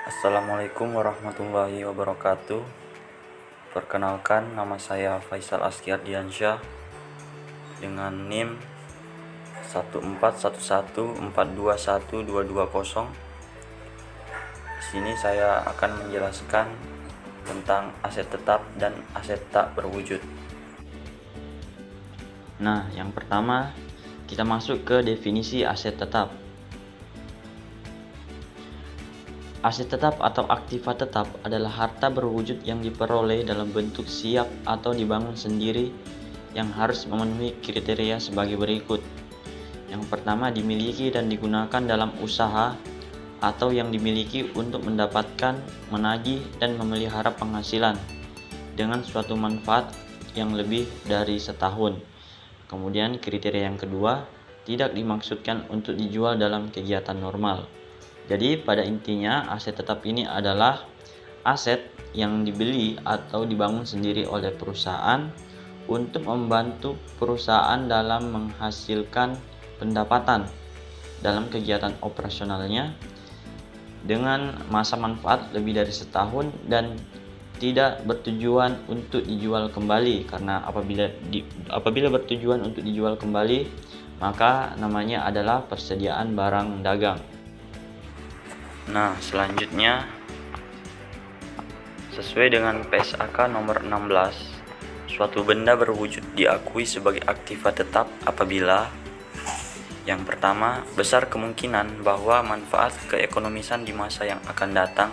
Assalamualaikum warahmatullahi wabarakatuh. Perkenalkan, nama saya Faisal Aski Ardiansyah dengan NIM 14114211220. Di sini saya akan menjelaskan tentang aset tetap dan aset tak berwujud. Nah, yang pertama kita masuk ke definisi aset tetap. Aset tetap atau aktiva tetap adalah harta berwujud yang diperoleh dalam bentuk siap atau dibangun sendiri yang harus memenuhi kriteria sebagai berikut. Yang pertama, dimiliki dan digunakan dalam usaha atau yang dimiliki untuk mendapatkan, menagih, dan memelihara penghasilan dengan suatu manfaat yang lebih dari setahun. Kemudian kriteria yang kedua, tidak dimaksudkan untuk dijual dalam kegiatan normal. Jadi pada intinya aset tetap ini adalah aset yang dibeli atau dibangun sendiri oleh perusahaan untuk membantu perusahaan dalam menghasilkan pendapatan dalam kegiatan operasionalnya dengan masa manfaat lebih dari setahun dan tidak bertujuan untuk dijual kembali, karena apabila bertujuan untuk dijual kembali maka namanya adalah persediaan barang dagang. Nah, selanjutnya sesuai dengan PSAK nomor 16, suatu benda berwujud diakui sebagai aktiva tetap apabila yang pertama, besar kemungkinan bahwa manfaat keekonomisan di masa yang akan datang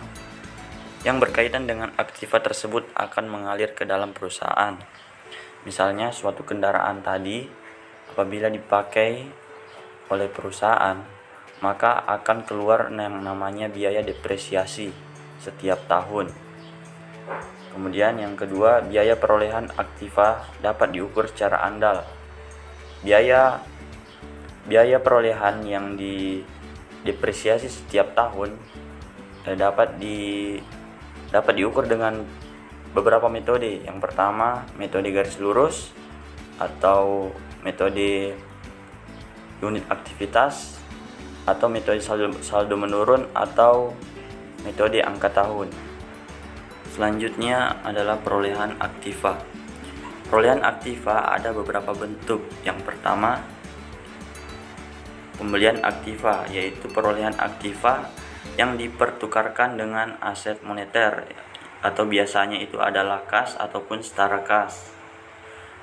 yang berkaitan dengan aktiva tersebut akan mengalir ke dalam perusahaan. Misalnya suatu kendaraan tadi apabila dipakai oleh perusahaan maka akan keluar yang namanya biaya depresiasi setiap tahun. Kemudian yang kedua, biaya perolehan aktiva dapat diukur secara andal. Biaya perolehan yang didepresiasi setiap tahun dapat diukur dengan beberapa metode. Yang pertama, metode garis lurus atau metode unit aktivitas, atau metode saldo menurun, atau metode angka tahun. Selanjutnya adalah perolehan aktiva. Perolehan aktiva ada beberapa bentuk. Yang pertama, pembelian aktiva, yaitu perolehan aktiva yang dipertukarkan dengan aset moneter atau biasanya itu adalah kas ataupun setara kas.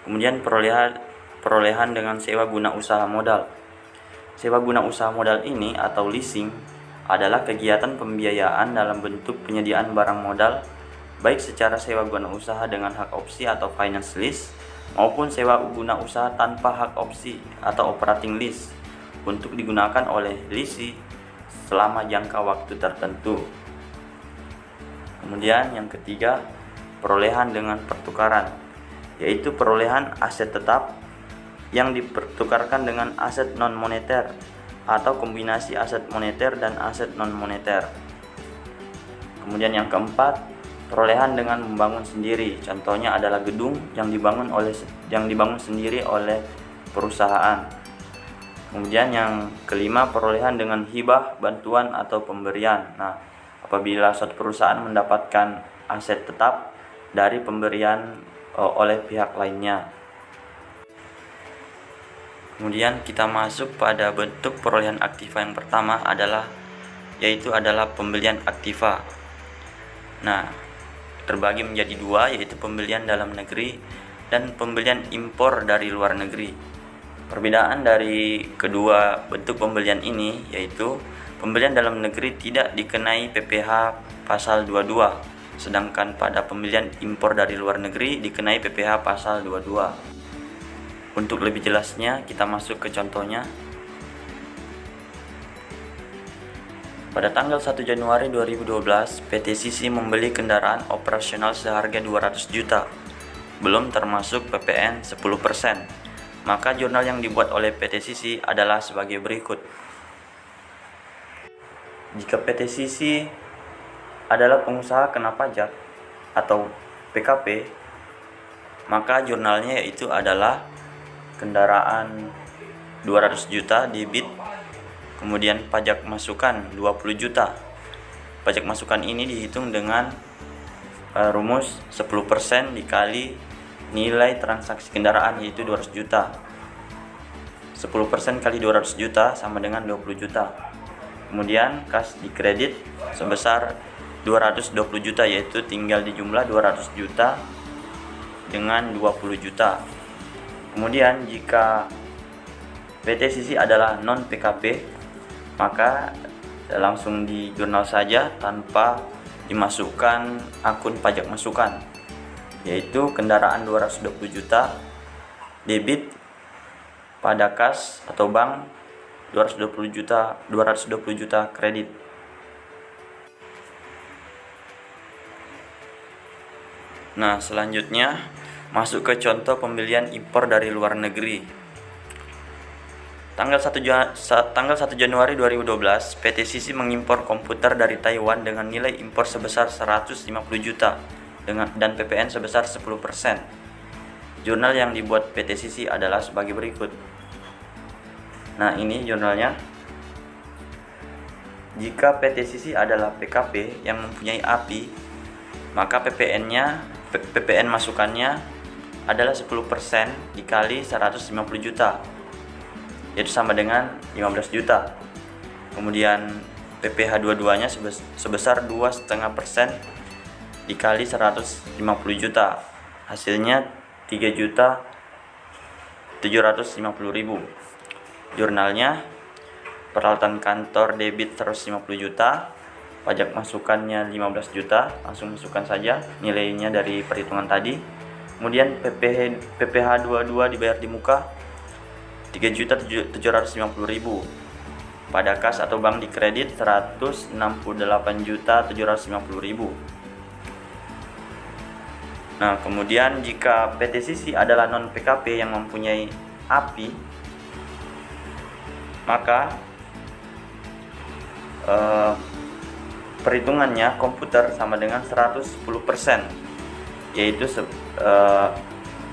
Kemudian perolehan dengan sewa guna usaha modal. Sewa guna usaha modal ini atau leasing adalah kegiatan pembiayaan dalam bentuk penyediaan barang modal baik secara sewa guna usaha dengan hak opsi atau finance lease maupun sewa guna usaha tanpa hak opsi atau operating lease untuk digunakan oleh lessee selama jangka waktu tertentu. Kemudian yang ketiga, perolehan dengan pertukaran, yaitu perolehan aset tetap yang dipertukarkan dengan aset non-moneter atau kombinasi aset moneter dan aset non-moneter. Kemudian yang keempat, perolehan dengan membangun sendiri. Contohnya adalah gedung yang dibangun sendiri oleh perusahaan. Kemudian yang kelima, perolehan dengan hibah, bantuan atau pemberian. Nah, apabila suatu perusahaan mendapatkan aset tetap dari pemberian oleh pihak lainnya. Kemudian kita masuk pada bentuk perolehan aktiva yang pertama yaitu adalah pembelian aktiva. Nah, terbagi menjadi dua, yaitu pembelian dalam negeri dan pembelian impor dari luar negeri. Perbedaan dari kedua bentuk pembelian ini yaitu pembelian dalam negeri tidak dikenai PPh pasal 22, sedangkan pada pembelian impor dari luar negeri dikenai PPh pasal 22. Untuk lebih jelasnya kita masuk ke contohnya. Pada tanggal 1 Januari 2012, PT Sisi membeli kendaraan operasional seharga 200 juta, belum termasuk PPN 10%. Maka jurnal yang dibuat oleh PT Sisi adalah sebagai berikut. Jika PT Sisi adalah pengusaha kena pajak atau PKP, maka jurnalnya yaitu adalah kendaraan 200 juta debit, kemudian pajak masukan 20 juta, pajak masukan ini dihitung dengan rumus 10% dikali nilai transaksi kendaraan, yaitu 200 juta. 10% kali 200 juta sama dengan 20 juta. Kemudian kas dikredit sebesar 220 juta, yaitu tinggal dijumlah 200 juta dengan 20 juta. Kemudian jika PT Sisi adalah non PKP, maka langsung di jurnal saja tanpa dimasukkan akun pajak masukan, yaitu kendaraan 220 juta debit pada kas atau bank 220 juta kredit. Nah, selanjutnya masuk ke contoh pembelian impor dari luar negeri. Tanggal 1 Januari 2012, PT Sisi mengimpor komputer dari Taiwan dengan nilai impor sebesar 150 juta dan PPN sebesar 10%. Jurnal yang dibuat PT Sisi adalah sebagai berikut. Nah, ini jurnalnya. Jika PT Sisi adalah PKP yang mempunyai API, maka PPN masukannya adalah 10% dikali 150 juta, yaitu sama dengan 15 juta. Kemudian PPh 22-nya sebesar 2,5% dikali 150 juta, hasilnya 3.750.000. Jurnalnya, peralatan kantor debit 150 juta, pajak masukannya 15 juta, langsung masukkan saja nilainya dari perhitungan tadi. Kemudian PPh 22 dibayar di muka 3.750.000. Pada kas atau bank dikredit 168.750.000. Nah, kemudian jika PT Sisi adalah non PKP yang mempunyai API, maka perhitungannya komputer sama dengan 110%, yaitu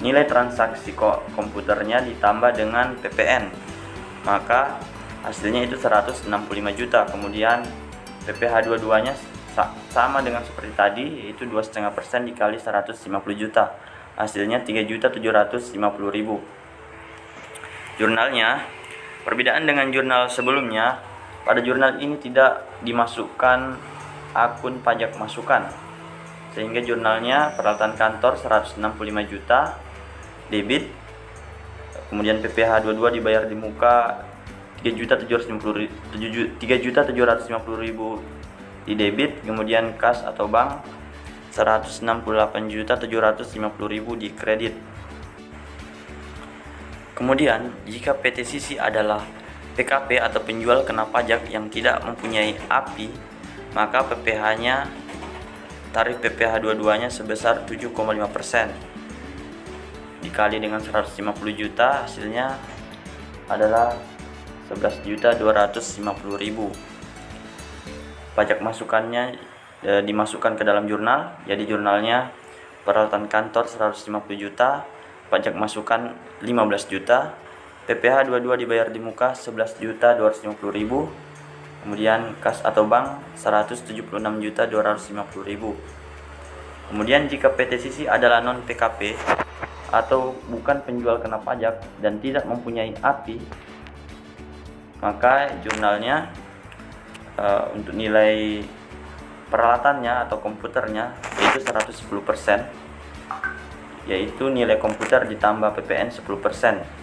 nilai transaksi komputernya ditambah dengan PPN, maka hasilnya itu 165 juta. Kemudian PPh 22-nya sama dengan seperti tadi, yaitu 2,5% dikali 150 juta, hasilnya 3.750.000. Jurnalnya, perbedaan dengan jurnal sebelumnya, pada jurnal ini tidak dimasukkan akun pajak masukan, sehingga jurnalnya peralatan kantor 165 juta debit, kemudian PPh 22 dibayar di muka 3.750.000 di debit, kemudian kas atau bank 168.750.000 di kredit. Kemudian jika PT Sisi adalah PKP atau penjual kena pajak yang tidak mempunyai API, maka tarif PPh 22-nya sebesar 7,5% dikali dengan 150 juta, hasilnya adalah 11.250.000. Pajak masukannya dimasukkan ke dalam jurnal. Jadi jurnalnya peralatan kantor 150 juta, pajak masukan 15 juta, PPh 22 dibayar di muka 11.250.000. Kemudian kas atau bank 176.250.000. Kemudian jika PT Sisi adalah non PKP atau bukan penjual kena pajak dan tidak mempunyai API, maka jurnalnya untuk nilai peralatannya atau komputernya yaitu 110%, yaitu nilai komputer ditambah PPN 10%,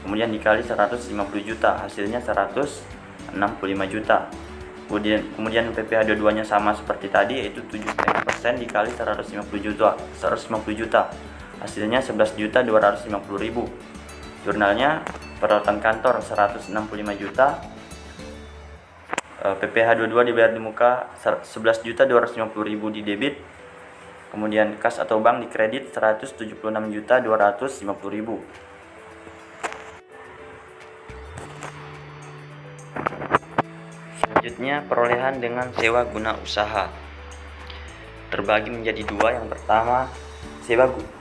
kemudian dikali 150 juta, hasilnya 165 juta. Kemudian PPh 22-nya sama seperti tadi, yaitu 7,5% dikali 150 juta, hasilnya 11.250.000. Jurnalnya peralatan kantor 165 juta, PPh 22 dibayar di muka 11.250.000 di debit, kemudian kas atau bank dikredit 176.250.000. Selanjutnya, perolehan dengan sewa guna usaha terbagi menjadi dua. Yang pertama,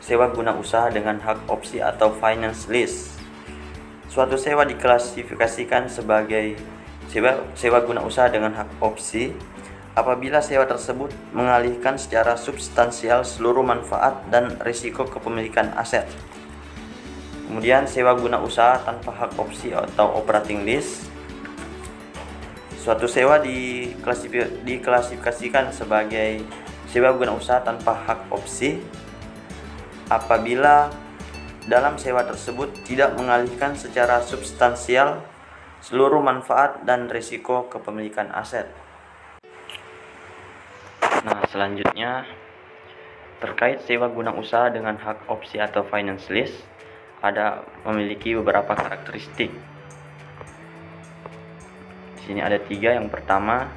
sewa guna usaha dengan hak opsi atau finance lease. Suatu sewa diklasifikasikan sebagai sewa guna usaha dengan hak opsi apabila sewa tersebut mengalihkan secara substansial seluruh manfaat dan risiko kepemilikan aset. Kemudian sewa guna usaha tanpa hak opsi atau operating lease. Suatu sewa diklasifikasikan sebagai sewa guna usaha tanpa hak opsi apabila dalam sewa tersebut tidak mengalihkan secara substansial seluruh manfaat dan risiko kepemilikan aset. Nah, selanjutnya terkait sewa guna usaha dengan hak opsi atau finance lease memiliki beberapa karakteristik. Di sini ada 3. Yang pertama,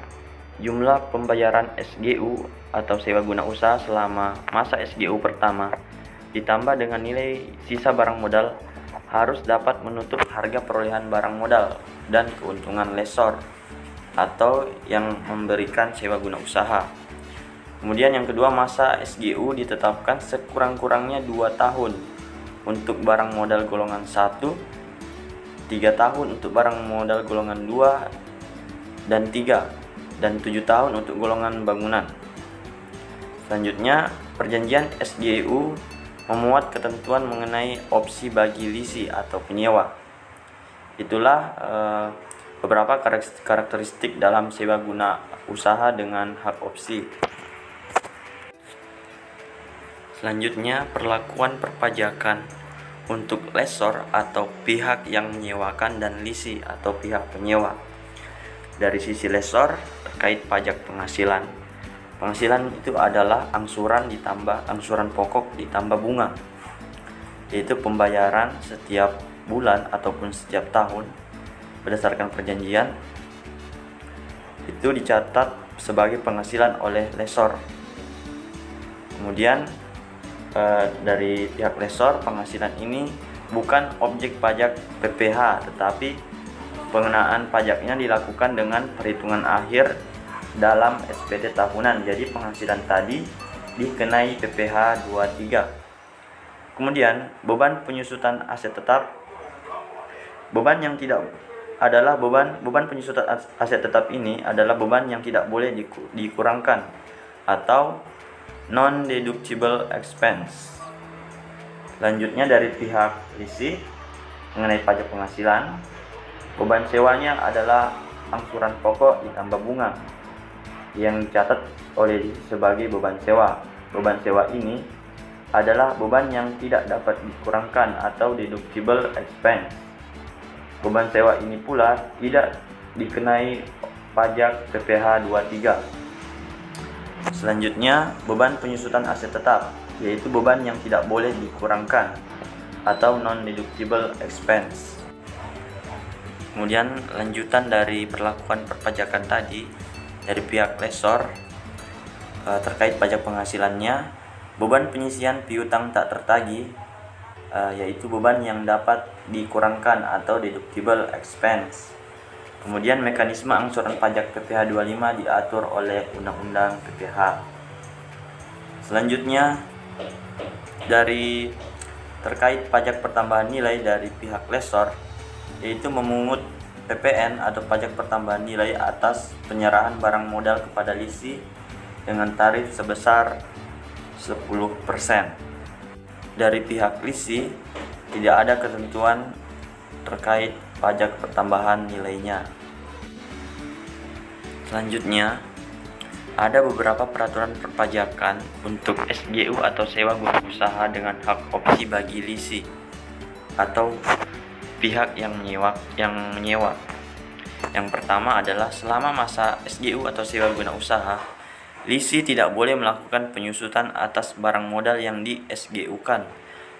jumlah pembayaran SGU atau sewa guna usaha selama masa SGU pertama ditambah dengan nilai sisa barang modal harus dapat menutup harga perolehan barang modal dan keuntungan lessor atau yang memberikan sewa guna usaha. Kemudian yang kedua, masa SGU ditetapkan sekurang-kurangnya 2 tahun untuk barang modal golongan 1, 3 tahun untuk barang modal golongan 2 dan 3, dan 7 tahun untuk golongan bangunan. Selanjutnya, perjanjian SGU memuat ketentuan mengenai opsi bagi lisi atau penyewa. Itulah beberapa karakteristik dalam sewa guna usaha dengan hak opsi. Selanjutnya, perlakuan perpajakan untuk lessor atau pihak yang menyewakan dan lisi atau pihak penyewa. Dari sisi lessor terkait pajak penghasilan. Penghasilan itu adalah angsuran pokok ditambah bunga, yaitu pembayaran setiap bulan ataupun setiap tahun berdasarkan perjanjian itu dicatat sebagai penghasilan oleh lessor. Kemudian dari pihak lessor, penghasilan ini bukan objek pajak PPh, tetapi pengenaan pajaknya dilakukan dengan perhitungan akhir dalam SPT tahunan. Jadi penghasilan tadi dikenai PPh 23. Kemudian beban penyusutan aset tetap. Beban penyusutan aset tetap ini adalah beban yang tidak boleh dikurangkan atau non-deductible expense. Selanjutnya dari pihak lisi mengenai pajak penghasilan, beban sewanya adalah angsuran pokok ditambah bunga yang dicatat oleh lisi sebagai beban sewa. Beban sewa ini adalah beban yang tidak dapat dikurangkan atau deductible expense. Beban sewa ini pula tidak dikenai pajak PPh 23. Selanjutnya, beban penyusutan aset tetap, yaitu beban yang tidak boleh dikurangkan atau non-deductible expense. Kemudian lanjutan dari perlakuan perpajakan tadi dari pihak lessor terkait pajak penghasilannya, beban penyisian piutang tak tertagih, yaitu beban yang dapat dikurangkan atau deductible expense. Kemudian mekanisme angsuran pajak PPh 25 diatur oleh Undang-Undang PPh. Selanjutnya dari terkait pajak pertambahan nilai dari pihak lessor, yaitu memungut PPN atau pajak pertambahan nilai atas penyerahan barang modal kepada lisi dengan tarif sebesar 10%. Dari pihak lisi tidak ada ketentuan terkait pajak pertambahan nilainya. Selanjutnya, ada beberapa peraturan perpajakan untuk SGU atau sewa guna usaha dengan hak opsi bagi lisi atau pihak yang menyewa. Yang pertama adalah selama masa SGU atau sewa guna usaha, lisi tidak boleh melakukan penyusutan atas barang modal yang di SGU-kan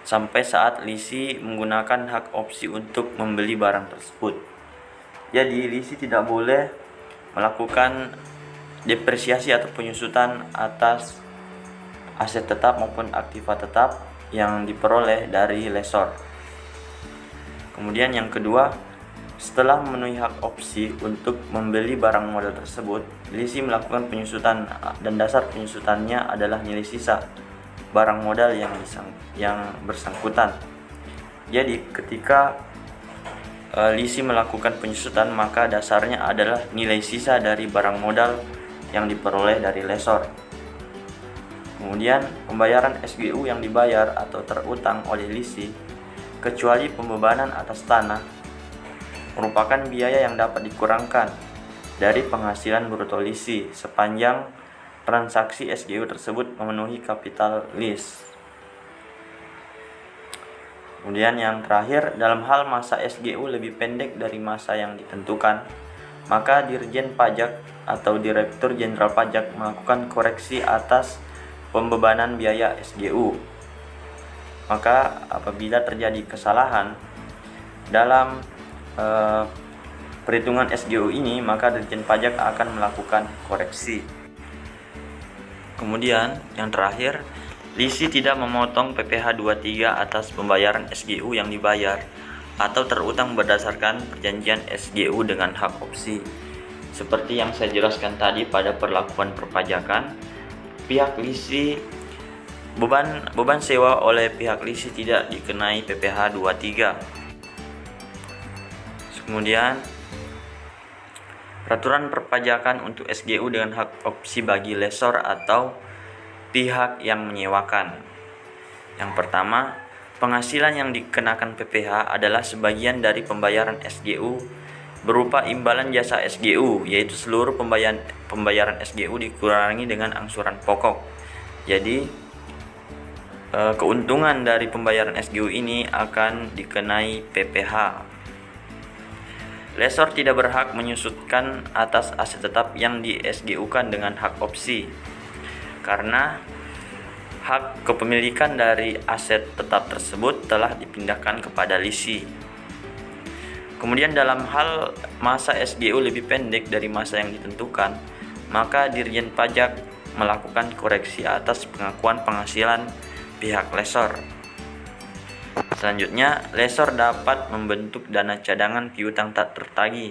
sampai saat lisi menggunakan hak opsi untuk membeli barang tersebut. Jadi lisi tidak boleh melakukan depresiasi atau penyusutan atas aset tetap maupun aktiva tetap yang diperoleh dari lessor. Kemudian yang kedua, setelah memenuhi hak opsi untuk membeli barang modal tersebut, lisi melakukan penyusutan dan dasar penyusutannya adalah nilai sisa barang modal yang bersangkutan. Jadi ketika lisi melakukan penyusutan, maka dasarnya adalah nilai sisa dari barang modal yang diperoleh dari lessor. Kemudian pembayaran SGU yang dibayar atau terutang oleh lisi, kecuali pembebanan atas tanah, merupakan biaya yang dapat dikurangkan dari penghasilan bruto lisi sepanjang transaksi SGU tersebut memenuhi kapital lease. Kemudian yang terakhir, dalam hal masa SGU lebih pendek dari masa yang ditentukan, maka Dirjen Pajak atau Direktur Jenderal Pajak melakukan koreksi atas pembebanan biaya SGU. Maka apabila terjadi kesalahan dalam perhitungan SGU ini, maka Dirjen Pajak akan melakukan koreksi. Kemudian yang terakhir, lisi tidak memotong PPh 23 atas pembayaran SGU yang dibayar atau terutang berdasarkan perjanjian SGU dengan hak opsi. Seperti yang saya jelaskan tadi pada perlakuan perpajakan, pihak lisi beban sewa oleh pihak lisi tidak dikenai PPh 23. Kemudian peraturan perpajakan untuk SGU dengan hak opsi bagi lessor atau pihak yang menyewakan. Yang pertama, penghasilan yang dikenakan PPh adalah sebagian dari pembayaran SGU berupa imbalan jasa SGU, yaitu seluruh pembayaran SGU dikurangi dengan angsuran pokok. Jadi keuntungan dari pembayaran SGU ini akan dikenai PPh. Lessor tidak berhak menyusutkan atas aset tetap yang di SGU-kan dengan hak opsi, karena hak kepemilikan dari aset tetap tersebut telah dipindahkan kepada lisi. Kemudian dalam hal masa SGU lebih pendek dari masa yang ditentukan, maka Dirjen Pajak melakukan koreksi atas pengakuan penghasilan pihak lessor. Selanjutnya, lessor dapat membentuk dana cadangan piutang tak tertagih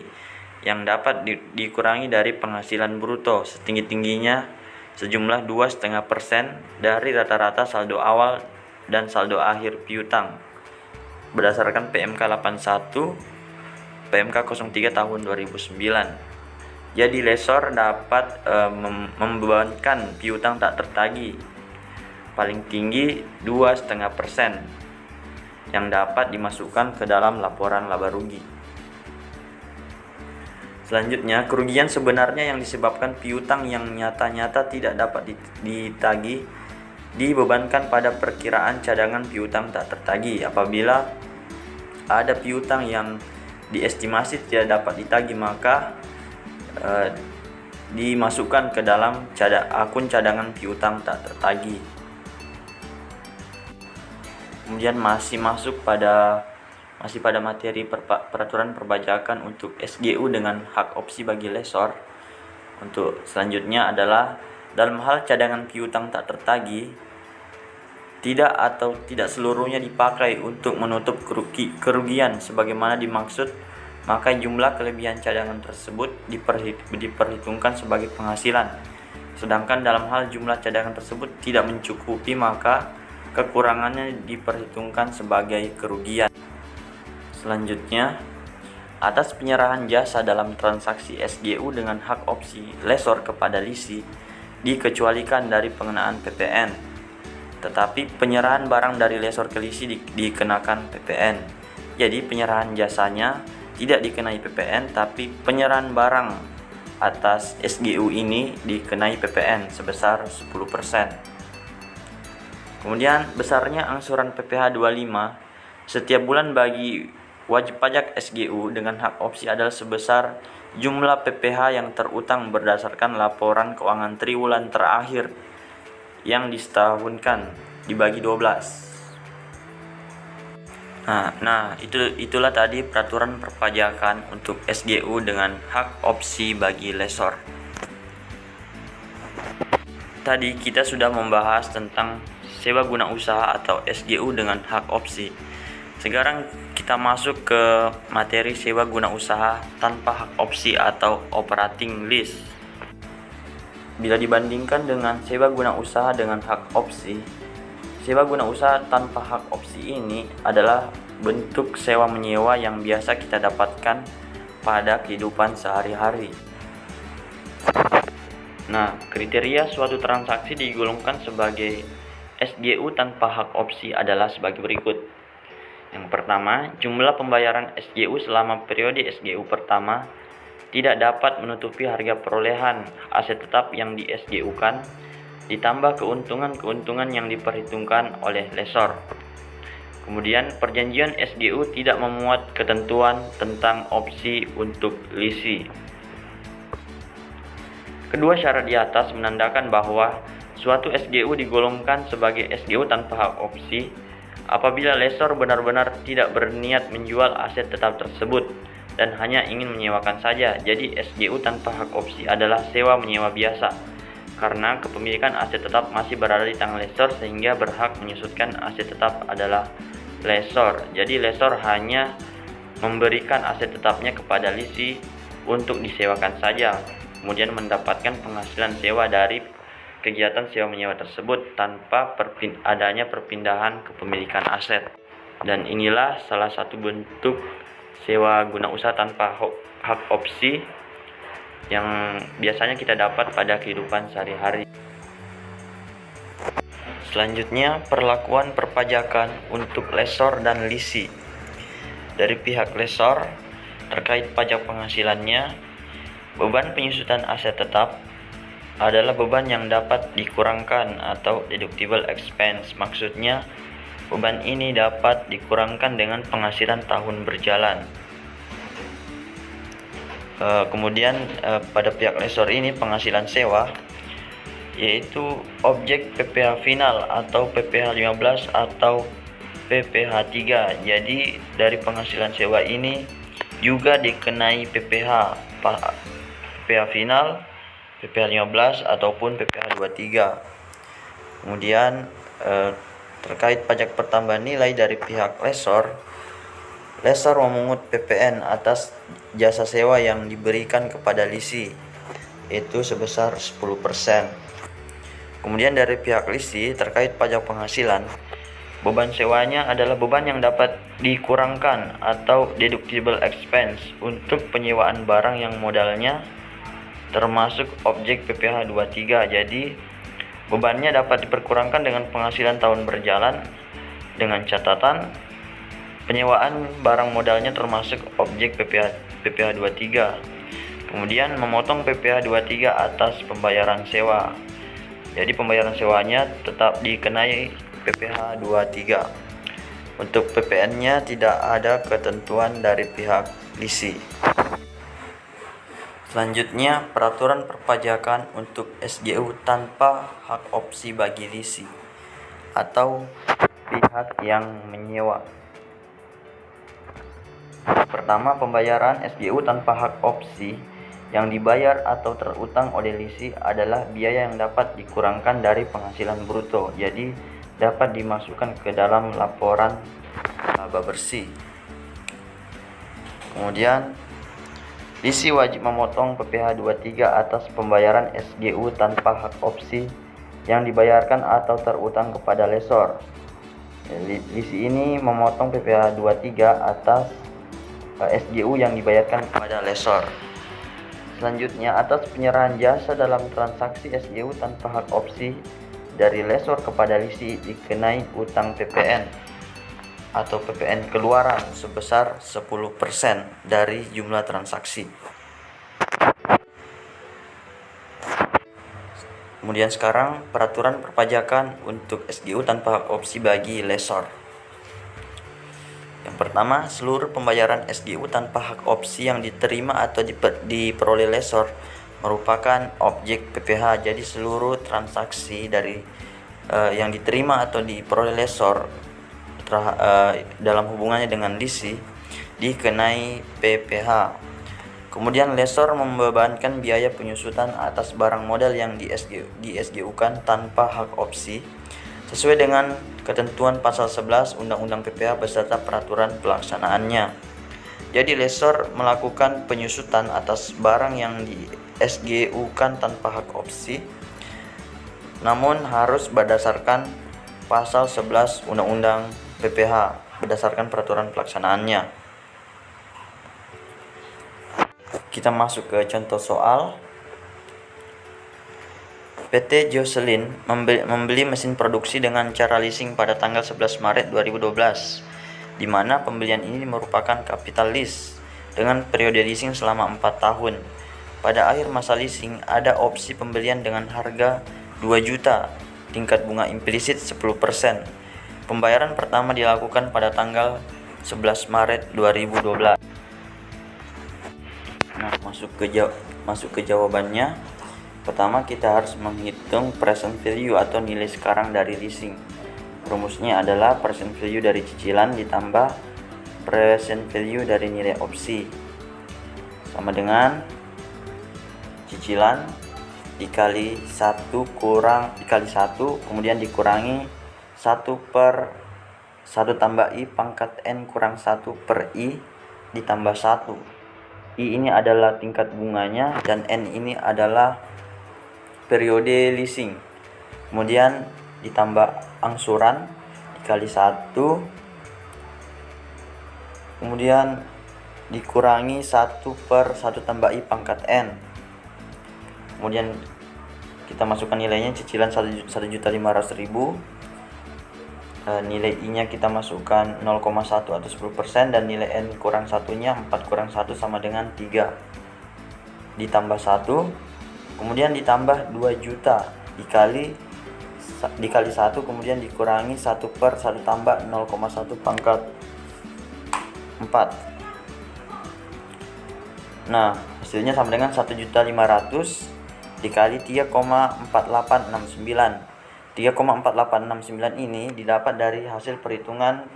yang dapat dikurangi dari penghasilan bruto setinggi-tingginya sejumlah 2,5% dari rata-rata saldo awal dan saldo akhir piutang berdasarkan PMK 81 PMK 03 tahun 2009. Jadi lessor dapat membebankan piutang tak tertagih paling tinggi 2,5% yang dapat dimasukkan ke dalam laporan laba rugi. Selanjutnya, kerugian sebenarnya yang disebabkan piutang yang nyata-nyata tidak dapat ditagih dibebankan pada perkiraan cadangan piutang tak tertagih. Apabila ada piutang yang diestimasi tidak dapat ditagih, maka dimasukkan ke dalam akun cadangan piutang tak tertagih. Kemudian masih pada materi peraturan perpajakan untuk SGU dengan hak opsi bagi lessor. Untuk selanjutnya adalah dalam hal cadangan piutang tak tertagih, tidak seluruhnya dipakai untuk menutup kerugian sebagaimana dimaksud, maka jumlah kelebihan cadangan tersebut diperhitungkan sebagai penghasilan. Sedangkan dalam hal jumlah cadangan tersebut tidak mencukupi, maka kekurangannya diperhitungkan sebagai kerugian. Selanjutnya, atas penyerahan jasa dalam transaksi SGU dengan hak opsi lessor kepada lisi dikecualikan dari pengenaan PPN, tetapi penyerahan barang dari lessor ke lisi dikenakan PPN. Jadi penyerahan jasanya tidak dikenai PPN, tapi penyerahan barang atas SGU ini dikenai PPN sebesar 10%. Kemudian besarnya angsuran PPh 25 setiap bulan bagi wajib pajak SGU dengan hak opsi adalah sebesar jumlah PPh yang terutang berdasarkan laporan keuangan triwulan terakhir yang disetahunkan dibagi 12. Nah, itulah tadi peraturan perpajakan untuk SGU dengan hak opsi bagi lessor. Tadi kita sudah membahas tentang sewa guna usaha atau SGU dengan hak opsi. Sekarang kita masuk ke materi sewa guna usaha tanpa hak opsi atau operating lease. Bila dibandingkan dengan sewa guna usaha dengan hak opsi, sewa guna usaha tanpa hak opsi ini adalah bentuk sewa menyewa yang biasa kita dapatkan pada kehidupan sehari-hari. Nah, kriteria suatu transaksi digolongkan sebagai SGU tanpa hak opsi adalah sebagai berikut. Yang pertama, jumlah pembayaran SGU selama periode SGU pertama tidak dapat menutupi harga perolehan aset tetap yang di SGU-kan, ditambah keuntungan-keuntungan yang diperhitungkan oleh lessor. Kemudian, perjanjian SGU tidak memuat ketentuan tentang opsi untuk lisi. Kedua syarat di atas menandakan bahwa suatu SGU digolongkan sebagai SGU tanpa hak opsi apabila lessor benar-benar tidak berniat menjual aset tetap tersebut dan hanya ingin menyewakan saja. Jadi SGU tanpa hak opsi adalah sewa menyewa biasa, karena kepemilikan aset tetap masih berada di tangan lessor sehingga berhak menyusutkan aset tetap adalah lessor. Jadi lessor hanya memberikan aset tetapnya kepada lisi untuk disewakan saja, kemudian mendapatkan penghasilan sewa dari kegiatan sewa menyewa tersebut tanpa adanya perpindahan kepemilikan aset. Dan inilah salah satu bentuk sewa guna usaha tanpa hak opsi yang biasanya kita dapat pada kehidupan sehari-hari. Selanjutnya, perlakuan perpajakan untuk lessor dan lisi. Dari pihak lessor, terkait pajak penghasilannya, beban penyusutan aset tetap adalah beban yang dapat dikurangkan atau deductible expense. Maksudnya, beban ini dapat dikurangkan dengan penghasilan tahun berjalan. Kemudian pada pihak lessor ini penghasilan sewa yaitu objek PPh final atau PPh 15 atau PPh 3. Jadi dari penghasilan sewa ini juga dikenai PPh final, PPh 15 ataupun PPh 23. Kemudian terkait pajak pertambahan nilai dari pihak lessor memungut PPN atas jasa sewa yang diberikan kepada lisi, itu sebesar 10%. Kemudian dari pihak lisi terkait pajak penghasilan, beban sewanya adalah beban yang dapat dikurangkan atau deductible expense untuk penyewaan barang yang modalnya termasuk objek PPh 23. Jadi bebannya dapat diperkurangkan dengan penghasilan tahun berjalan dengan catatan penyewaan barang modalnya termasuk objek PPh 23. Kemudian memotong PPh 23 atas pembayaran sewa. Jadi pembayaran sewanya tetap dikenai PPh 23. Untuk PPN-nya tidak ada ketentuan dari pihak lisi. Selanjutnya, peraturan perpajakan untuk SGU tanpa hak opsi bagi lisi atau pihak yang menyewa. Pertama, pembayaran SGU tanpa hak opsi yang dibayar atau terutang oleh lisi adalah biaya yang dapat dikurangkan dari penghasilan bruto, jadi dapat dimasukkan ke dalam laporan laba bersih. Kemudian, lisi wajib memotong PPh 23 atas pembayaran SGU tanpa hak opsi yang dibayarkan atau terutang kepada lessor. Lisi ini memotong PPh 23 atas SGU yang dibayarkan kepada lessor. Selanjutnya, atas penyerahan jasa dalam transaksi SGU tanpa hak opsi dari lessor kepada lisi dikenai utang PPN atau PPN keluaran sebesar 10% dari jumlah transaksi. Kemudian sekarang peraturan perpajakan untuk SGU tanpa hak opsi bagi lessor. Yang pertama, seluruh pembayaran SGU tanpa hak opsi yang diterima atau diperoleh lessor merupakan objek PPh. Jadi seluruh transaksi dari yang diterima atau diperoleh lessor dalam hubungannya dengan lisi dikenai PPh. Kemudian lessor membebankan biaya penyusutan atas barang modal yang di SGU-kan tanpa hak opsi sesuai dengan ketentuan pasal 11 Undang-Undang PPh beserta peraturan pelaksanaannya. Jadi lessor melakukan penyusutan atas barang yang di SGU-kan tanpa hak opsi, namun harus berdasarkan pasal 11 Undang-Undang PPh berdasarkan peraturan pelaksanaannya. Kita masuk ke contoh soal. PT Jocelyn membeli mesin produksi dengan cara leasing pada tanggal 11 Maret 2012, di mana pembelian ini merupakan capital lease dengan periode leasing selama 4 tahun. Pada akhir masa leasing, ada opsi pembelian dengan harga 2 juta, tingkat bunga implisit 10%. Pembayaran pertama dilakukan pada tanggal 11 Maret 2012. Nah, masuk ke jawabannya. Pertama, kita harus menghitung present value atau nilai sekarang dari leasing. Rumusnya adalah present value dari cicilan ditambah present value dari nilai opsi, sama dengan cicilan dikali 1 kemudian dikurangi 1 tambah I pangkat N kurang 1 per I ditambah 1. I ini adalah tingkat bunganya dan N ini adalah periode leasing. Kemudian ditambah angsuran dikali 1, kemudian dikurangi 1 per 1 tambah I pangkat N. Kemudian kita masukkan nilainya, cicilan 1.500.000. Nilai I-nya kita masukkan 0,1 atau 10%, dan nilai N kurang 1-nya 4 kurang 1 sama dengan 3. Ditambah 1, kemudian ditambah 2 juta dikali 1, kemudian dikurangi 1 per 1 tambah 0,1 pangkat 4. Nah, hasilnya sama dengan 1.500.000 dikali 3,4869. 3,4869 ini didapat dari hasil perhitungan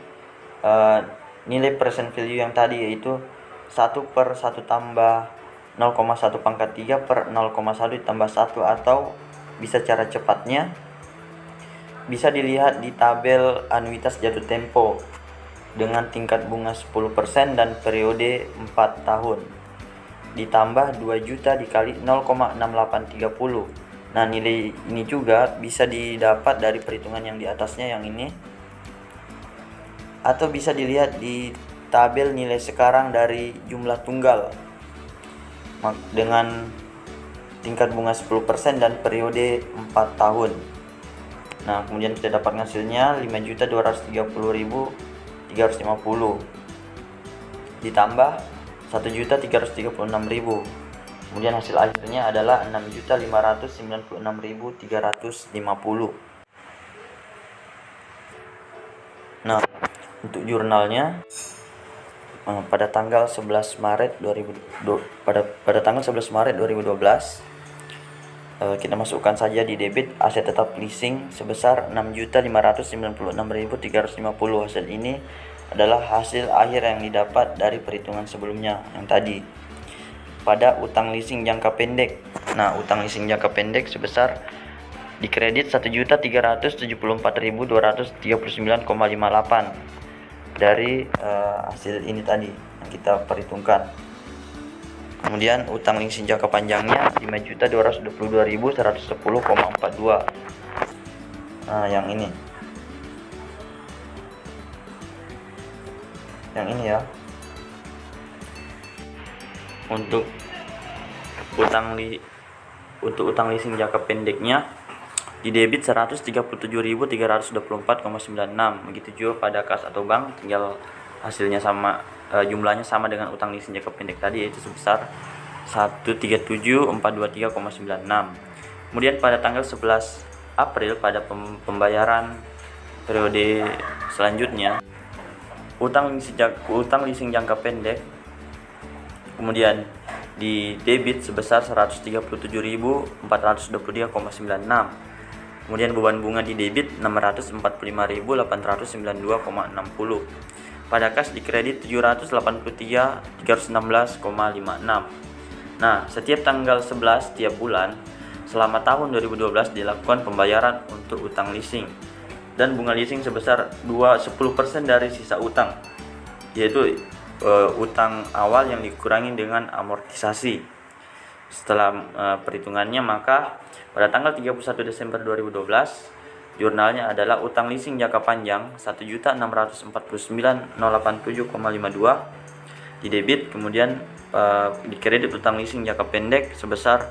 nilai present value yang tadi, yaitu 1 per 1 tambah 0,1 pangkat 3 per 0,1 ditambah 1, atau bisa cara cepatnya bisa dilihat di tabel anuitas jatuh tempo dengan tingkat bunga 10% dan periode 4 tahun, ditambah 2 juta dikali 0,6830. Nah, nilai ini juga bisa didapat dari perhitungan yang di atasnya, yang ini, atau bisa dilihat di tabel nilai sekarang dari jumlah tunggal dengan tingkat bunga 10% dan periode 4 tahun. Nah, kemudian kita dapat hasilnya 5.230.350 ditambah 1.336.000. Kemudian hasil akhirnya adalah 6.596.350. Nah, untuk jurnalnya pada tanggal 11 Maret 2012 kita masukkan saja di debit aset tetap leasing sebesar 6.596.350. Hasil ini adalah hasil akhir yang didapat dari perhitungan sebelumnya yang tadi. Pada utang leasing jangka pendek. Nah, utang leasing jangka pendek sebesar dikredit 1.334.239,58 dari hasil ini tadi yang kita perhitungkan. Kemudian utang leasing jangka panjangnya 5.222.110,42. Nah, yang ini ya. Untuk utang leasing jangka pendeknya di debit 137.324,96. Begitu juga pada kas atau bank, tinggal hasilnya sama, jumlahnya sama dengan utang leasing jangka pendek tadi, yaitu sebesar 137.423,96. Kemudian pada tanggal 11 April pada pembayaran periode selanjutnya, utang leasing jangka pendek kemudian di debit sebesar 137.423,96. Kemudian beban bunga di debit 645.892,60. Pada kas di kredit 783.316,56. Nah, setiap tanggal 11 tiap bulan selama tahun 2012 dilakukan pembayaran untuk utang leasing dan bunga leasing sebesar 10% dari sisa utang, yaitu utang awal yang dikurangi dengan amortisasi. Setelah perhitungannya, maka pada tanggal 31 Desember 2012 jurnalnya adalah utang leasing jangka panjang 1.649.087,52 di debit, kemudian di kredit utang leasing jangka pendek sebesar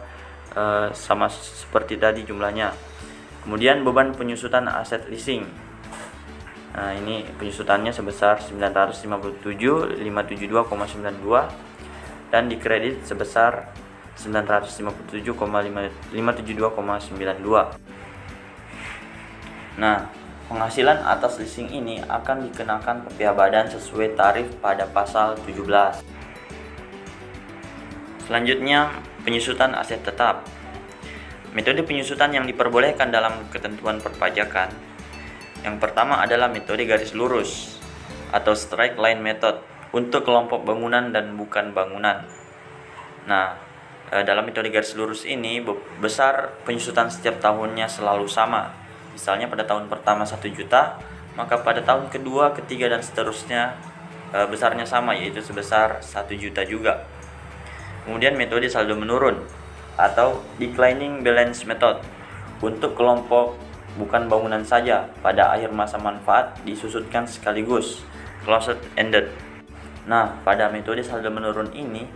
sama seperti tadi jumlahnya. Kemudian beban penyusutan aset leasing. Nah, ini penyusutannya sebesar 957.572,92 dan dikredit sebesar 957,572,92. Nah, penghasilan atas leasing ini akan dikenakan PPh Badan sesuai tarif pada pasal 17. Selanjutnya, penyusutan aset tetap. Metode penyusutan yang diperbolehkan dalam ketentuan perpajakan. Yang pertama adalah metode garis lurus atau straight line method untuk kelompok bangunan dan bukan bangunan. Nah, dalam metode garis lurus ini besar penyusutan setiap tahunnya selalu sama. Misalnya pada tahun pertama 1 juta, maka pada tahun kedua, ketiga dan seterusnya besarnya sama, yaitu sebesar 1 juta juga. Kemudian metode saldo menurun atau declining balance method untuk kelompok bukan bangunan saja pada akhir masa manfaat disusutkan sekaligus, closed ended. Nah, pada metode saldo menurun ini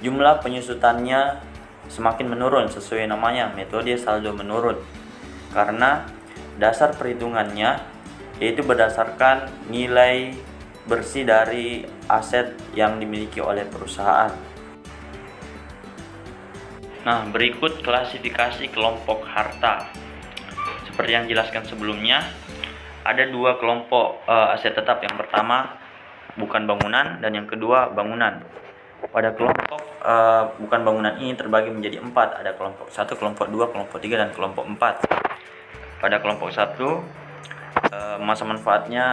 jumlah penyusutannya semakin menurun sesuai namanya, metode saldo menurun, karena dasar perhitungannya yaitu berdasarkan nilai bersih dari aset yang dimiliki oleh perusahaan. Nah, berikut klasifikasi kelompok harta. Seperti yang dijelaskan sebelumnya, ada 2 kelompok aset tetap. Yang pertama bukan bangunan dan yang kedua bangunan. Pada kelompok bukan bangunan ini terbagi menjadi 4. Ada kelompok 1, kelompok 2, kelompok 3, dan kelompok 4. Pada kelompok 1, masa manfaatnya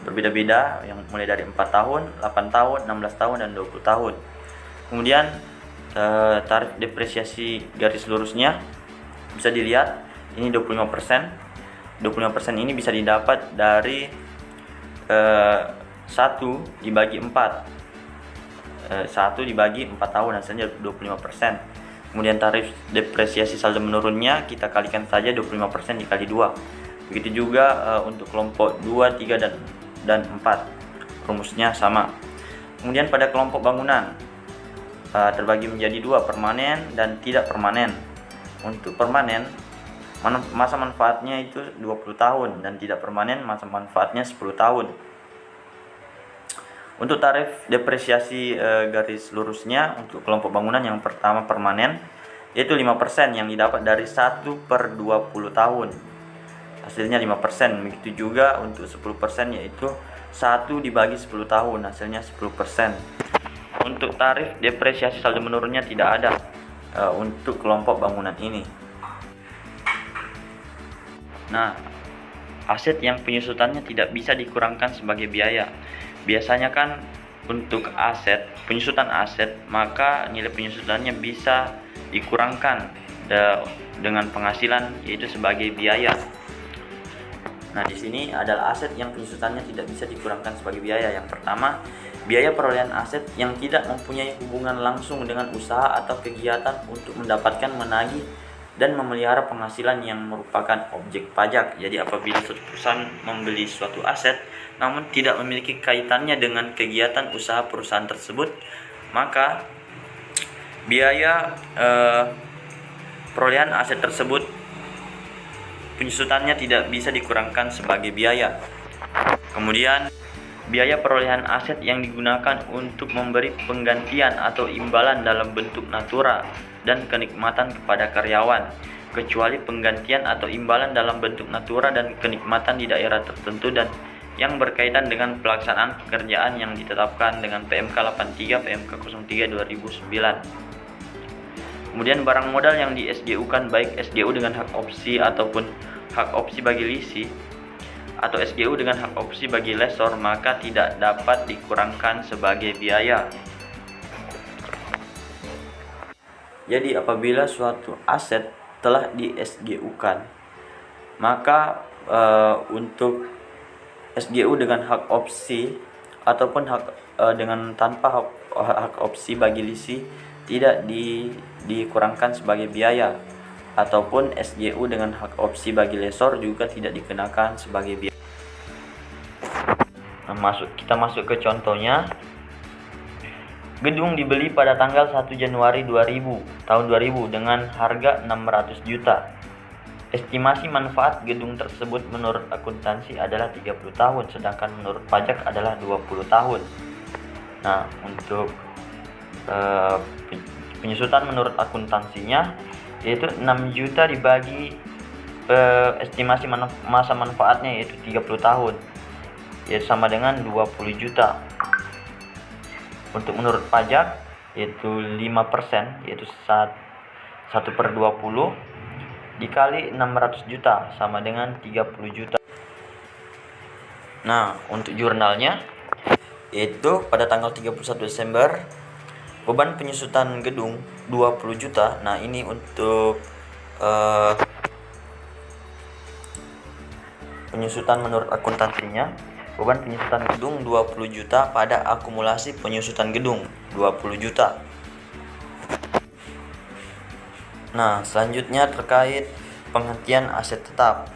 berbeda-beda, yang mulai dari 4 tahun, 8 tahun, 16 tahun, dan 20 tahun. Kemudian tarif depresiasi garis lurusnya bisa dilihat, ini 25%. 25% ini bisa didapat dari 1 dibagi 4. 1 dibagi 4 tahun, hasilnya 25%. Kemudian tarif depresiasi saldo menurunnya kita kalikan saja 25% dikali 2. Begitu juga untuk kelompok 2, 3, dan 4. Rumusnya sama. Kemudian pada kelompok bangunan terbagi menjadi 2, permanen dan tidak permanen. Untuk permanen, masa manfaatnya itu 20 tahun dan tidak permanen, masa manfaatnya 10 tahun. Untuk tarif depresiasi garis lurusnya untuk kelompok bangunan yang pertama permanen yaitu 5% yang didapat dari 1/20 tahun. Hasilnya 5%. Begitu juga untuk 10% yaitu 1 dibagi 10 tahun, hasilnya 10%. Untuk tarif depresiasi saldo menurunnya tidak ada untuk kelompok bangunan ini. Nah, aset yang penyusutannya tidak bisa dikurangkan sebagai biaya. Biasanya kan untuk penyusutan aset, maka nilai penyusutannya bisa dikurangkan dengan penghasilan, yaitu sebagai biaya. Nah, di sini adalah aset yang penyusutannya tidak bisa dikurangkan sebagai biaya. Yang pertama, biaya perolehan aset yang tidak mempunyai hubungan langsung dengan usaha atau kegiatan untuk mendapatkan, menagih, dan memelihara penghasilan yang merupakan objek pajak. Jadi apabila suatu perusahaan membeli suatu aset namun tidak memiliki kaitannya dengan kegiatan usaha perusahaan tersebut, maka biaya perolehan aset tersebut penyusutannya tidak bisa dikurangkan sebagai biaya. Kemudian biaya perolehan aset yang digunakan untuk memberi penggantian atau imbalan dalam bentuk natura dan kenikmatan kepada karyawan, kecuali penggantian atau imbalan dalam bentuk natura dan kenikmatan di daerah tertentu dan yang berkaitan dengan pelaksanaan pekerjaan yang ditetapkan dengan PMK 83 PMK 03 2009. Kemudian barang modal yang di SGU-kan, baik SGU dengan hak opsi ataupun hak opsi bagi lisi atau SGU dengan hak opsi bagi lesor, maka tidak dapat dikurangkan sebagai biaya. Jadi apabila suatu aset telah di SGU-kan, maka untuk SGU dengan hak opsi ataupun dengan tanpa hak opsi bagi lisi tidak dikurangkan sebagai biaya, ataupun SGU dengan hak opsi bagi lesor juga tidak dikenakan sebagai biaya. Nah, kita masuk ke contohnya. Gedung dibeli pada tanggal 1 Januari 2000, tahun 2000 dengan harga 600 juta. Estimasi manfaat gedung tersebut menurut akuntansi adalah 30 tahun, sedangkan menurut pajak adalah 20 tahun. Nah, untuk penyusutan menurut akuntansinya yaitu 6 juta dibagi estimasi masa manfaatnya yaitu 30 tahun, yaitu sama dengan 20 juta. Untuk menurut pajak yaitu 5%, yaitu 1/20 dikali 600 juta sama dengan 30 juta. Nah, untuk jurnalnya yaitu pada tanggal 31 Desember beban penyusutan gedung 20 juta. Nah, ini untuk penyusutan menurut akuntansinya, beban penyusutan gedung 20 juta pada akumulasi penyusutan gedung 20 juta. Nah, selanjutnya terkait penghentian aset tetap.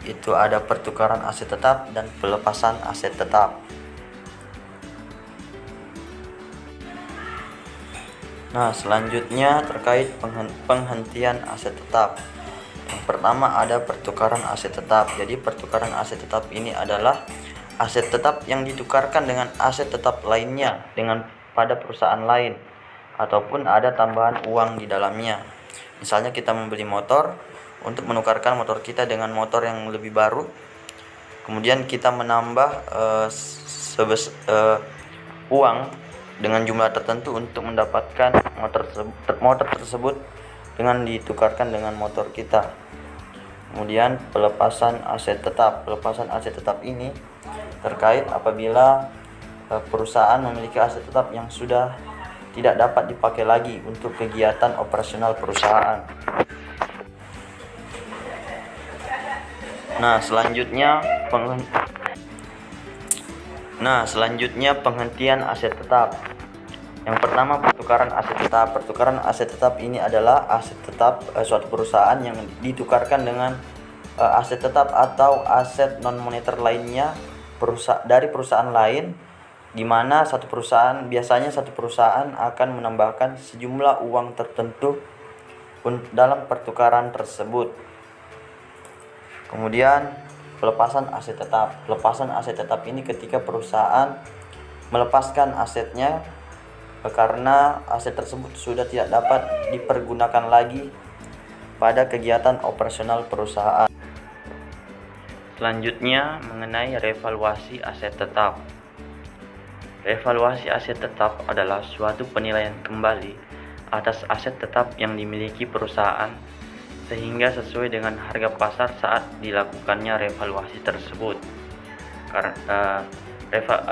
Itu ada pertukaran aset tetap dan pelepasan aset tetap. Nah, selanjutnya terkait penghentian aset tetap. Yang pertama ada pertukaran aset tetap. Jadi pertukaran aset tetap ini adalah aset tetap yang ditukarkan dengan aset tetap lainnya pada perusahaan lain, ataupun ada tambahan uang di dalamnya. Misalnya kita membeli motor, untuk menukarkan motor kita dengan motor yang lebih baru, kemudian kita menambah uang dengan jumlah tertentu untuk mendapatkan motor tersebut dengan ditukarkan dengan motor kita. Kemudian pelepasan aset tetap. Pelepasan aset tetap ini terkait apabila perusahaan memiliki aset tetap yang sudah tidak dapat dipakai lagi untuk kegiatan operasional perusahaan. Nah, selanjutnya penghentian aset tetap. Yang pertama pertukaran aset tetap. Pertukaran aset tetap ini adalah aset tetap suatu perusahaan yang ditukarkan dengan aset tetap atau aset non moneter lainnya dari perusahaan lain, di mana biasanya satu perusahaan akan menambahkan sejumlah uang tertentu dalam pertukaran tersebut. Kemudian pelepasan aset tetap. Pelepasan aset tetap ini ketika perusahaan melepaskan asetnya karena aset tersebut sudah tidak dapat dipergunakan lagi pada kegiatan operasional perusahaan. Selanjutnya mengenai revaluasi aset tetap. Revaluasi aset tetap adalah suatu penilaian kembali atas aset tetap yang dimiliki perusahaan sehingga sesuai dengan harga pasar saat dilakukannya revaluasi tersebut. Karena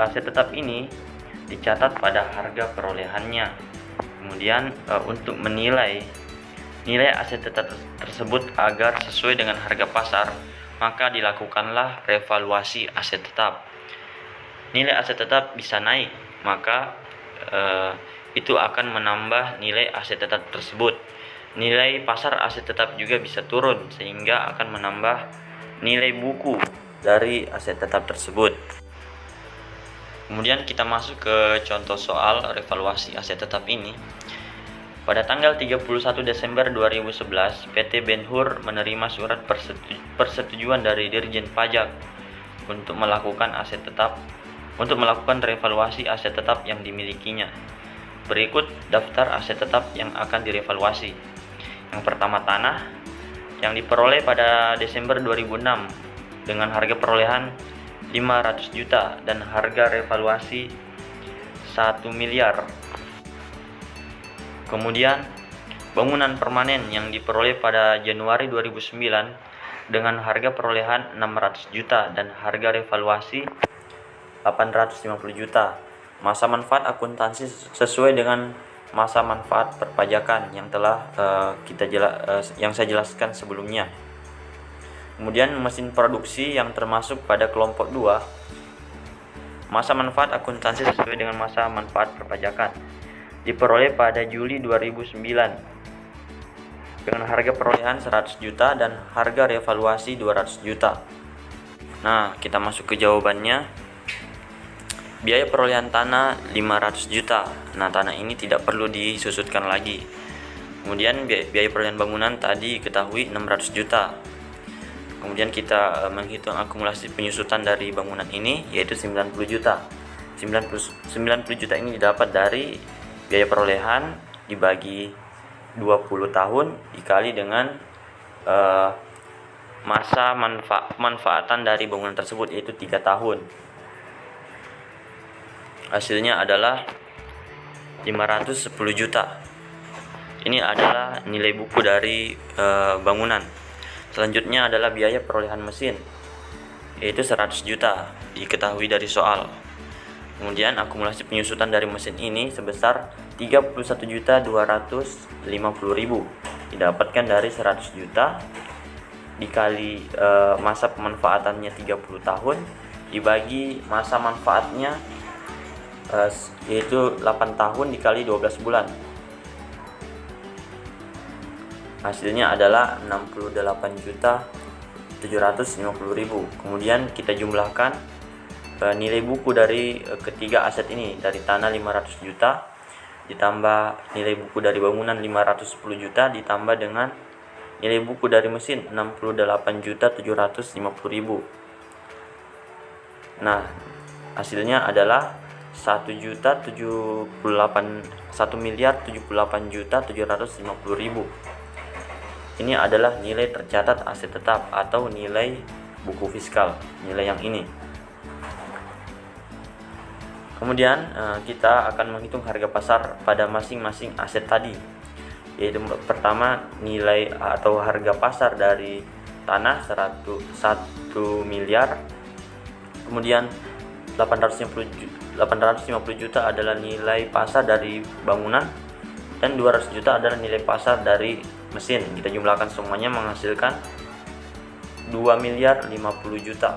aset tetap ini dicatat pada harga perolehannya. Kemudian untuk menilai aset tetap tersebut agar sesuai dengan harga pasar, maka dilakukanlah revaluasi aset tetap. Nilai aset tetap bisa naik, maka itu akan menambah nilai aset tetap tersebut. Nilai pasar aset tetap juga bisa turun sehingga akan menambah nilai buku dari aset tetap tersebut. Kemudian kita masuk ke contoh soal revaluasi aset tetap ini. Pada tanggal 31 Desember 2011, PT Ben-Hur menerima surat persetujuan dari Dirjen Pajak untuk melakukan revaluasi aset tetap yang dimilikinya. Berikut daftar aset tetap yang akan direvaluasi. Yang pertama tanah yang diperoleh pada Desember 2006 dengan harga perolehan 500 juta dan harga revaluasi 1 miliar. Kemudian bangunan permanen yang diperoleh pada Januari 2009 dengan harga perolehan 600 juta dan harga revaluasi 850 juta. Masa manfaat akuntansi sesuai dengan masa manfaat perpajakan yang telah yang saya jelaskan sebelumnya. Kemudian mesin produksi yang termasuk pada kelompok 2, masa manfaat akuntansi sesuai dengan masa manfaat perpajakan, diperoleh pada Juli 2009 dengan harga perolehan 100 juta dan harga revaluasi 200 juta. Nah, kita masuk ke jawabannya. biaya perolehan tanah 500 juta. Nah, tanah ini tidak perlu disusutkan lagi. Kemudian biaya perolehan bangunan tadi ketahui 600 juta. Kemudian kita menghitung akumulasi penyusutan dari bangunan ini, yaitu 90 juta. 90 juta ini didapat dari biaya perolehan dibagi 20 tahun dikali dengan masa manfaatan dari bangunan tersebut, yaitu 3 tahun. Hasilnya adalah 510 juta. Ini adalah nilai buku dari bangunan. Selanjutnya adalah biaya perolehan mesin, yaitu 100 juta, diketahui dari soal. Kemudian akumulasi penyusutan dari mesin ini sebesar 31.250.000, didapatkan dari 100 juta dikali masa pemanfaatannya 30 tahun dibagi masa manfaatnya, yaitu 8 tahun dikali 12 bulan. Hasilnya adalah 68.750.000. Kemudian kita jumlahkan nilai buku dari ketiga aset ini, dari tanah 500 juta ditambah nilai buku dari bangunan 510 juta ditambah dengan nilai buku dari mesin 68.750.000. Nah, hasilnya adalah 1.078.750.000. Ini adalah nilai tercatat aset tetap atau nilai buku fiskal, nilai yang ini. Kemudian kita akan menghitung harga pasar pada masing-masing aset tadi, yaitu pertama nilai atau harga pasar dari tanah 1 miliar, kemudian 850 juta adalah nilai pasar dari bangunan, dan 200 juta adalah nilai pasar dari mesin. Kita jumlahkan semuanya menghasilkan 2.050 juta.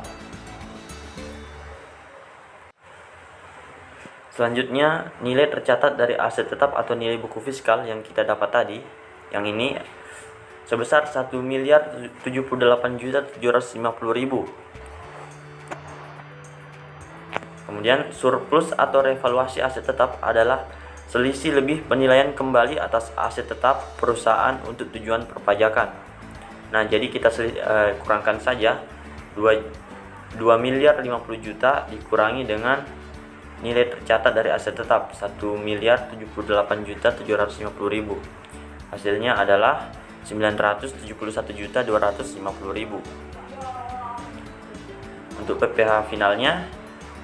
Selanjutnya, nilai tercatat dari aset tetap atau nilai buku fiskal yang kita dapat tadi, yang ini sebesar 1.078.750.000. Kemudian surplus atau revaluasi aset tetap adalah selisih lebih penilaian kembali atas aset tetap perusahaan untuk tujuan perpajakan. Nah, jadi kita kurangkan saja 2.050 juta dikurangi dengan nilai tercatat dari aset tetap 1.078.750.000. Hasilnya adalah 971.250.000. Untuk PPh finalnya,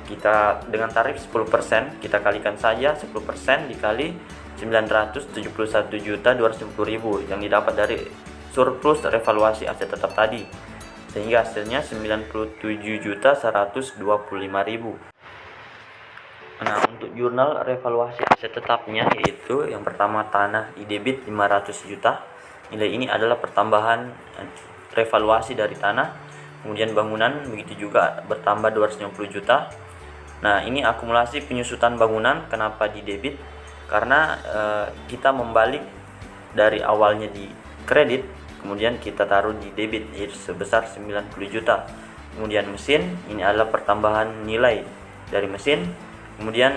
kita dengan tarif 10%, kita kalikan saja 10% dikali 971.250.000 yang didapat dari surplus revaluasi aset tetap tadi, sehingga hasilnya 97.125.000. Nah, untuk jurnal revaluasi aset tetapnya, yaitu yang pertama tanah di debit 500 juta. Nilai ini adalah pertambahan revaluasi dari tanah. Kemudian bangunan begitu juga bertambah 250 juta. Nah, ini akumulasi penyusutan bangunan. Kenapa di debit? Karena kita membalik dari awalnya di kredit, kemudian kita taruh di debit, yaitu sebesar 90 juta. Kemudian mesin, ini adalah pertambahan nilai dari mesin. Kemudian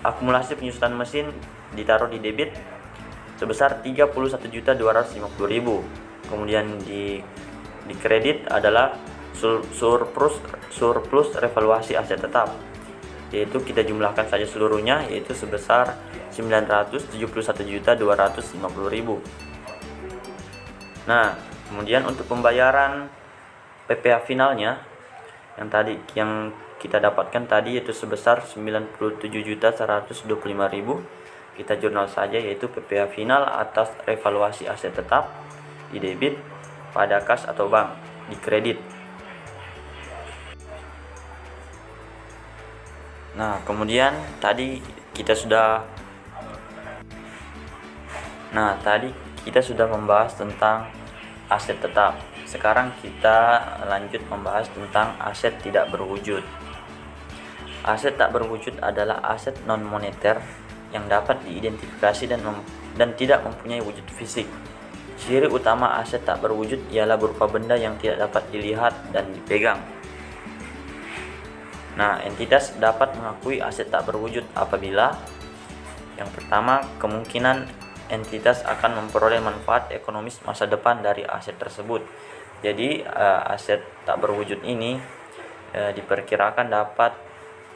akumulasi penyusutan mesin ditaruh di debit sebesar 31.250.000. Kemudian di kredit adalah surplus revaluasi aset tetap, yaitu kita jumlahkan saja seluruhnya, yaitu sebesar 971.250.000. Nah, kemudian untuk pembayaran PPh finalnya yang kita dapatkan tadi, yaitu sebesar 97.125.000. Kita jurnal saja, yaitu PPh final atas revaluasi aset tetap di debit pada kas atau bank, di kredit. Nah, kemudian tadi kita sudah membahas tentang aset tetap. Sekarang kita lanjut membahas tentang aset tidak berwujud. Aset tak berwujud adalah aset non moneter yang dapat diidentifikasi dan tidak mempunyai wujud fisik. Ciri utama aset tak berwujud ialah berupa benda yang tidak dapat dilihat dan dipegang. Nah, entitas dapat mengakui aset tak berwujud apabila yang pertama, kemungkinan entitas akan memperoleh manfaat ekonomis masa depan dari aset tersebut. Jadi, aset tak berwujud ini diperkirakan dapat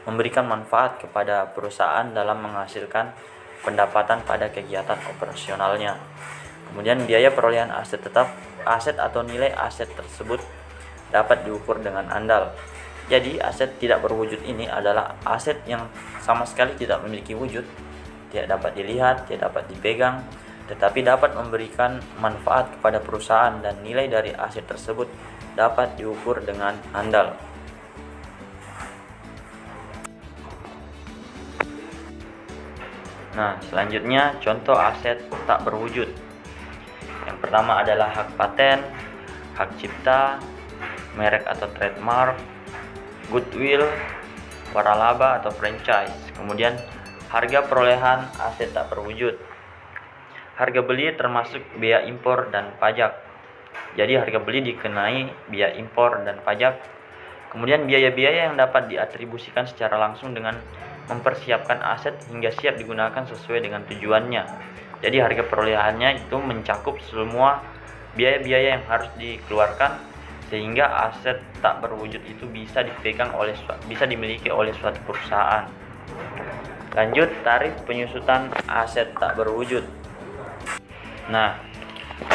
memberikan manfaat kepada perusahaan dalam menghasilkan pendapatan pada kegiatan operasionalnya. Kemudian, biaya perolehan aset tetap, aset atau nilai aset tersebut dapat diukur dengan andal. Jadi, aset tidak berwujud ini adalah aset yang sama sekali tidak memiliki wujud, tidak dapat dilihat, tidak dapat dipegang, tetapi dapat memberikan manfaat kepada perusahaan dan nilai dari aset tersebut dapat diukur dengan andal. Nah, selanjutnya contoh aset tak berwujud. Yang pertama adalah hak paten, hak cipta, merek atau trademark, goodwill, waralaba atau franchise. Kemudian harga perolehan aset tak berwujud. Harga beli termasuk biaya impor dan pajak. Jadi harga beli dikenai biaya impor dan pajak. Kemudian biaya-biaya yang dapat diatribusikan secara langsung dengan mempersiapkan aset hingga siap digunakan sesuai dengan tujuannya. Jadi harga perolehannya itu mencakup semua biaya-biaya yang harus dikeluarkan sehingga aset tak berwujud itu bisa dimiliki oleh suatu perusahaan. Lanjut, tarif penyusutan aset tak berwujud. Nah,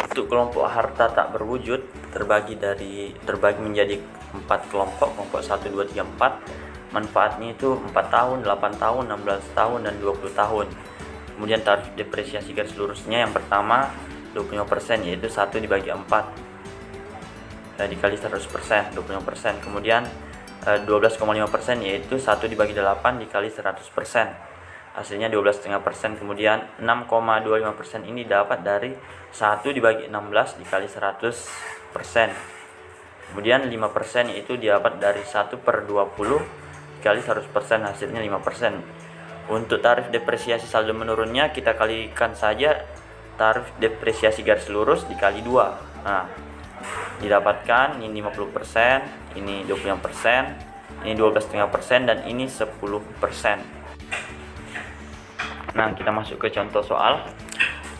untuk kelompok harta tak berwujud terbagi menjadi 4 kelompok 1, 2, 3, 4. Manfaatnya itu 4 tahun, 8 tahun, 16 tahun, dan 20 tahun. Kemudian tarif depresiasi garis lurusnya yang pertama 25%, yaitu 1 dibagi 4 dikali 100%, 25%. Kemudian 12,5%, yaitu 1 dibagi 8 dikali 100%. Hasilnya 12,5%. Kemudian 6,25% ini dapat dari 1 dibagi 16 dikali 100%. Kemudian 5% yaitu dapat dari 1/20 dikali 100%, hasilnya 5%. Untuk tarif depresiasi saldo menurunnya kita kalikan saja tarif depresiasi garis lurus dikali 2. Nah, didapatkan ini 50%, ini 25%, ini 12,5%, dan ini 10%. Nah, kita masuk ke contoh soal.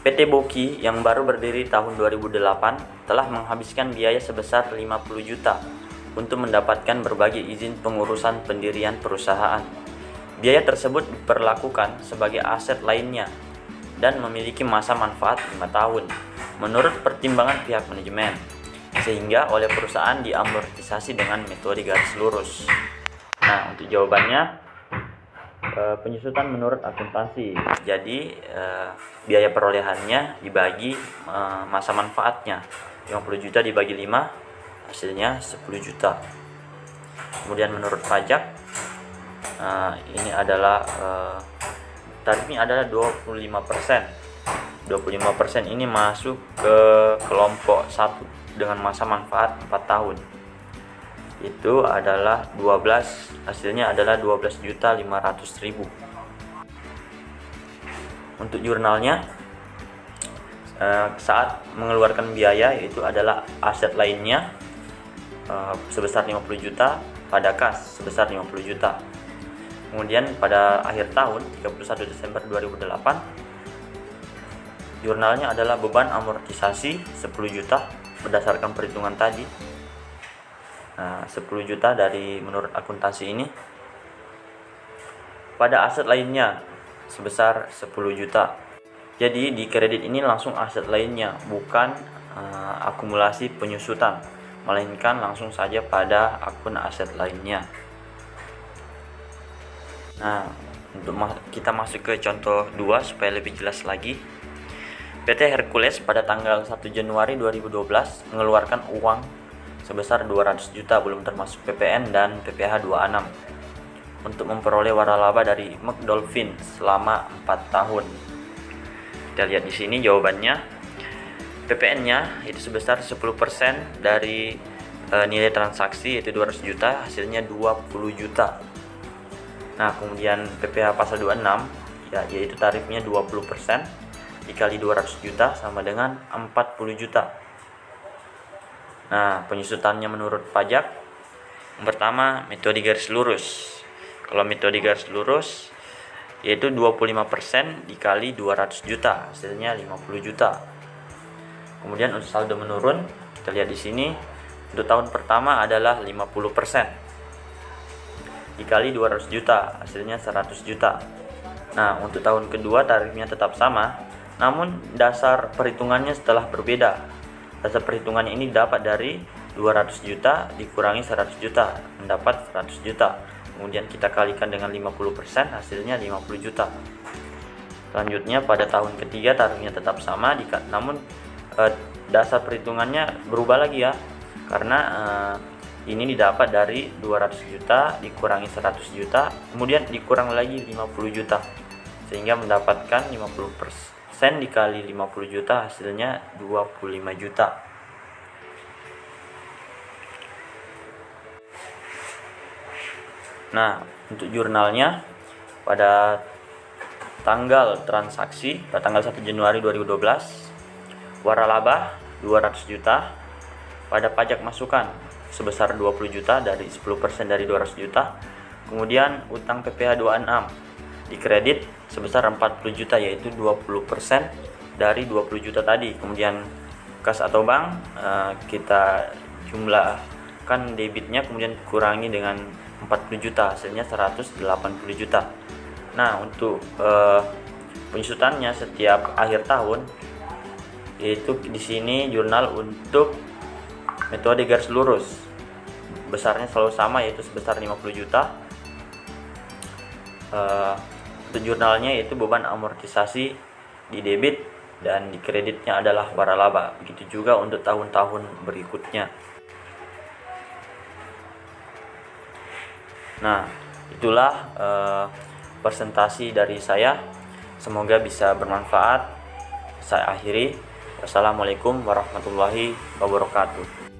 PT Boki yang baru berdiri tahun 2008 telah menghabiskan biaya sebesar 50 juta untuk mendapatkan berbagai izin pengurusan pendirian perusahaan. Biaya tersebut diperlakukan sebagai aset lainnya dan memiliki masa manfaat 5 tahun menurut pertimbangan pihak manajemen, sehingga oleh perusahaan diamortisasi dengan metode garis lurus. Nah, untuk jawabannya penyusutan menurut akuntansi. Jadi biaya perolehannya dibagi masa manfaatnya, 50 juta dibagi 5, hasilnya 10 juta. Kemudian menurut pajak, ini adalah tarifnya adalah 25%. 25% ini masuk ke kelompok 1 dengan masa manfaat 4 tahun. Itu adalah 12, hasilnya adalah 12.500.000. Untuk jurnalnya, saat mengeluarkan biaya yaitu adalah aset lainnya sebesar 50 juta, pada kas sebesar 50 juta. Kemudian pada akhir tahun 31 Desember 2008, jurnalnya adalah beban amortisasi 10 juta berdasarkan perhitungan tadi. 10 juta dari menurut akuntansi ini. Pada aset lainnya sebesar 10 juta. Jadi di kredit ini langsung aset lainnya, bukan akumulasi penyusutan, melainkan langsung saja pada akun aset lainnya. Nah, untuk kita masuk ke contoh 2 supaya lebih jelas lagi. PT Hercules pada tanggal 1 Januari 2012 mengeluarkan uang sebesar 200 juta belum termasuk PPN dan PPh 26 untuk memperoleh waralaba dari McDolphin selama 4 tahun. Kita lihat di sini jawabannya. PPN-nya itu sebesar 10% dari nilai transaksi yaitu 200 juta, hasilnya 20 juta. Nah, kemudian PPh pasal 26 yaitu tarifnya 20% dikali 200 juta sama dengan 40 juta. Nah, penyusutannya menurut pajak Yang pertama, metode garis lurus. Kalau metode garis lurus yaitu 25% dikali 200 juta, hasilnya 50 juta. Kemudian untuk saldo menurun, kita lihat di sini. Untuk tahun pertama adalah 50% dikali 200 juta, hasilnya 100 juta. Nah, untuk tahun kedua tarifnya tetap sama, namun dasar perhitungannya setelah berbeda. Dasar perhitungannya ini dapat dari 200 juta dikurangi 100 juta, mendapat 100 juta. Kemudian kita kalikan dengan 50%, hasilnya 50 juta. Selanjutnya pada tahun ketiga tarifnya tetap sama, namun dasar perhitungannya berubah lagi ya, karena ini didapat dari 200 juta dikurangi 100 juta, kemudian dikurang lagi 50 juta, sehingga mendapatkan 50% dikali 50 juta, hasilnya 25 juta. Nah, untuk jurnalnya pada tanggal transaksi pada tanggal 1 Januari 2012, waralaba 200 juta, pada pajak masukan sebesar 20 juta dari 10% dari 200 juta. Kemudian utang PPh 26 dikredit sebesar 40 juta, yaitu 20% dari 20 juta tadi. Kemudian kas atau bank kita jumlahkan debitnya, kemudian kurangi dengan 40 juta, hasilnya 180 juta. Nah, untuk penyusutannya setiap akhir tahun, yaitu di sini jurnal untuk metode garis lurus besarnya selalu sama, yaitu sebesar 50 juta. Untuk jurnalnya yaitu beban amortisasi di debit dan di kreditnya adalah waralaba. Begitu juga untuk tahun-tahun berikutnya. Nah, itulah presentasi dari saya. Semoga bisa bermanfaat. Saya akhiri. Wassalamualaikum warahmatullahi wabarakatuh.